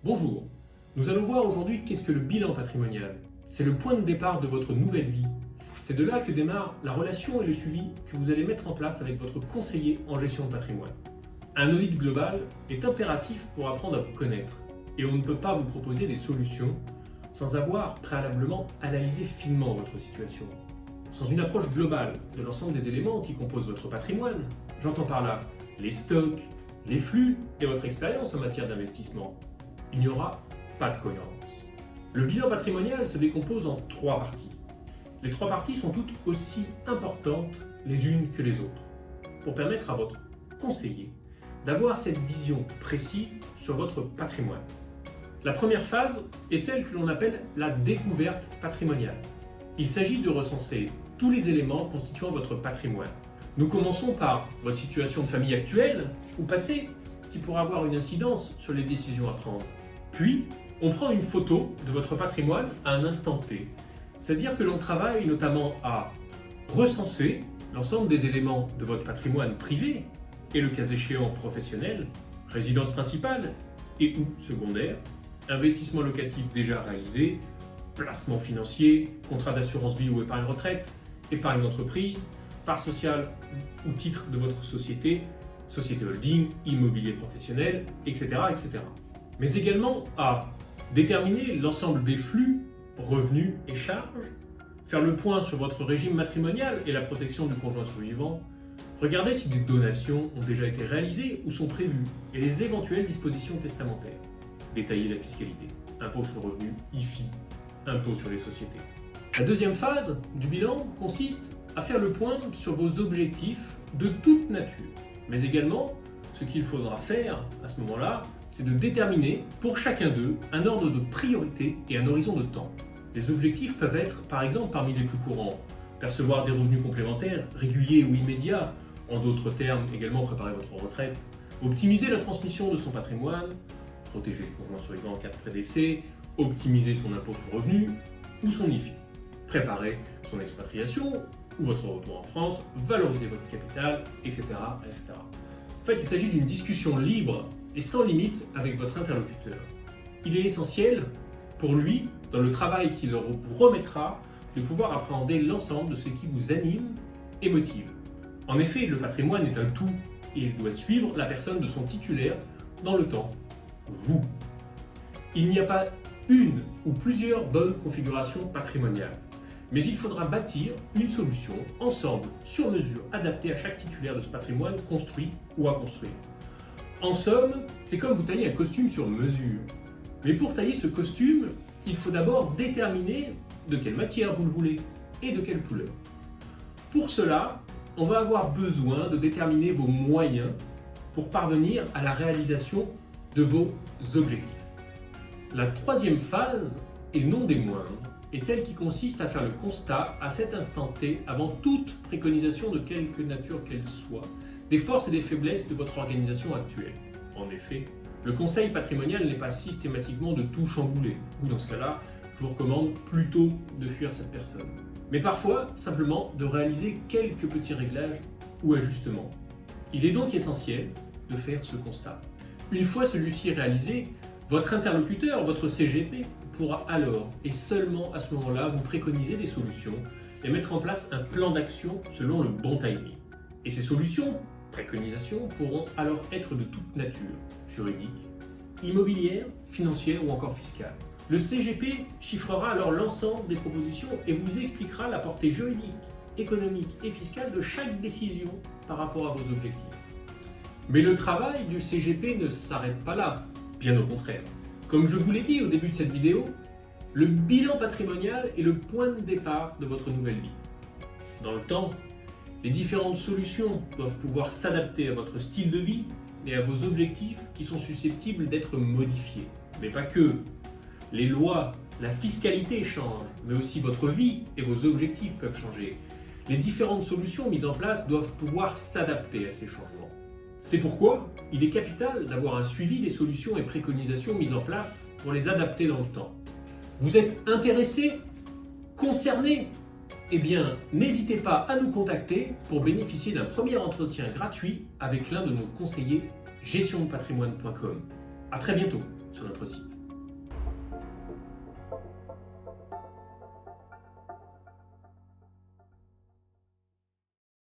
Bonjour, nous allons voir aujourd'hui qu'est-ce que le bilan patrimonial. C'est le point de départ de votre nouvelle vie. C'est de là que démarre la relation et le suivi que vous allez mettre en place avec votre conseiller en gestion de patrimoine. Un audit global est impératif pour apprendre à vous connaître et on ne peut pas vous proposer des solutions sans avoir préalablement analysé finement votre situation. Sans une approche globale de l'ensemble des éléments qui composent votre patrimoine, j'entends par là les stocks, les flux et votre expérience en matière d'investissement, il n'y aura pas de cohérence. Le bilan patrimonial se décompose en 3 parties. Les 3 parties sont toutes aussi importantes les unes que les autres, pour permettre à votre conseiller d'avoir cette vision précise sur votre patrimoine. La première phase est celle que l'on appelle la découverte patrimoniale. Il s'agit de recenser tous les éléments constituant votre patrimoine. Nous commençons par votre situation de famille actuelle ou passée, qui pourra avoir une incidence sur les décisions à prendre. Puis, on prend une photo de votre patrimoine à un instant T. C'est-à-dire que l'on travaille notamment à recenser l'ensemble des éléments de votre patrimoine privé et le cas échéant professionnel, résidence principale et ou secondaire, investissement locatif déjà réalisé, placement financier, contrat d'assurance vie ou épargne retraite, épargne d'entreprise, part sociale ou titre de votre société, société holding, immobilier professionnel, etc., etc. Mais également à déterminer l'ensemble des flux, revenus et charges, faire le point sur votre régime matrimonial et la protection du conjoint survivant, regarder si des donations ont déjà été réalisées ou sont prévues et les éventuelles dispositions testamentaires, détailler la fiscalité, impôt sur le revenu, IFI, impôt sur les sociétés. La deuxième phase du bilan consiste à faire le point sur vos objectifs de toute nature, mais également ce qu'il faudra faire à ce moment-là, c'est de déterminer pour chacun d'eux un ordre de priorité et un horizon de temps. Les objectifs peuvent être, par exemple, parmi les plus courants, percevoir des revenus complémentaires, réguliers ou immédiats, en d'autres termes, également préparer votre retraite, optimiser la transmission de son patrimoine, protéger le conjoint survivant en cas de prédécès, optimiser son impôt sur le revenu ou son IFI, préparer son expatriation ou votre retour en France, valoriser votre capital, etc., etc. En fait, il s'agit d'une discussion libre et sans limite avec votre interlocuteur. Il est essentiel pour lui, dans le travail qu'il vous remettra, de pouvoir appréhender l'ensemble de ce qui vous anime et motive. En effet, le patrimoine est un tout et il doit suivre la personne de son titulaire dans le temps, vous. Il n'y a pas une ou plusieurs bonnes configurations patrimoniales, mais il faudra bâtir une solution ensemble, sur mesure, adaptée à chaque titulaire de ce patrimoine construit ou à construire. En somme, c'est comme vous taillez un costume sur mesure. Mais pour tailler ce costume, il faut d'abord déterminer de quelle matière vous le voulez et de quelle couleur. Pour cela, on va avoir besoin de déterminer vos moyens pour parvenir à la réalisation de vos objectifs. La troisième phase, et non des moindres, est celle qui consiste à faire le constat à cet instant T, avant toute préconisation de quelque nature qu'elle soit, des forces et des faiblesses de votre organisation actuelle. En effet, le conseil patrimonial n'est pas systématiquement de tout chambouler, ou dans ce cas-là, je vous recommande plutôt de fuir cette personne. Mais parfois, simplement de réaliser quelques petits réglages ou ajustements. Il est donc essentiel de faire ce constat. Une fois celui-ci réalisé, votre interlocuteur, votre CGP, pourra alors, et seulement à ce moment-là, vous préconiser des solutions et mettre en place un plan d'action selon le bon timing. Et ces solutions, préconisations, pourront alors être de toute nature, juridique, immobilière, financière ou encore fiscale. Le CGP chiffrera alors l'ensemble des propositions et vous expliquera la portée juridique, économique et fiscale de chaque décision par rapport à vos objectifs. Mais le travail du CGP ne s'arrête pas là, bien au contraire. Comme je vous l'ai dit au début de cette vidéo, le bilan patrimonial est le point de départ de votre nouvelle vie. Dans le temps, les différentes solutions doivent pouvoir s'adapter à votre style de vie et à vos objectifs qui sont susceptibles d'être modifiés. Mais pas que. Les lois, la fiscalité changent, mais aussi votre vie et vos objectifs peuvent changer. Les différentes solutions mises en place doivent pouvoir s'adapter à ces changements. C'est pourquoi il est capital d'avoir un suivi des solutions et préconisations mises en place pour les adapter dans le temps. Vous êtes intéressé, concerné? Eh bien, n'hésitez pas à nous contacter pour bénéficier d'un premier entretien gratuit avec l'un de nos conseillers gestiondepatrimoine.com. À très bientôt sur notre site.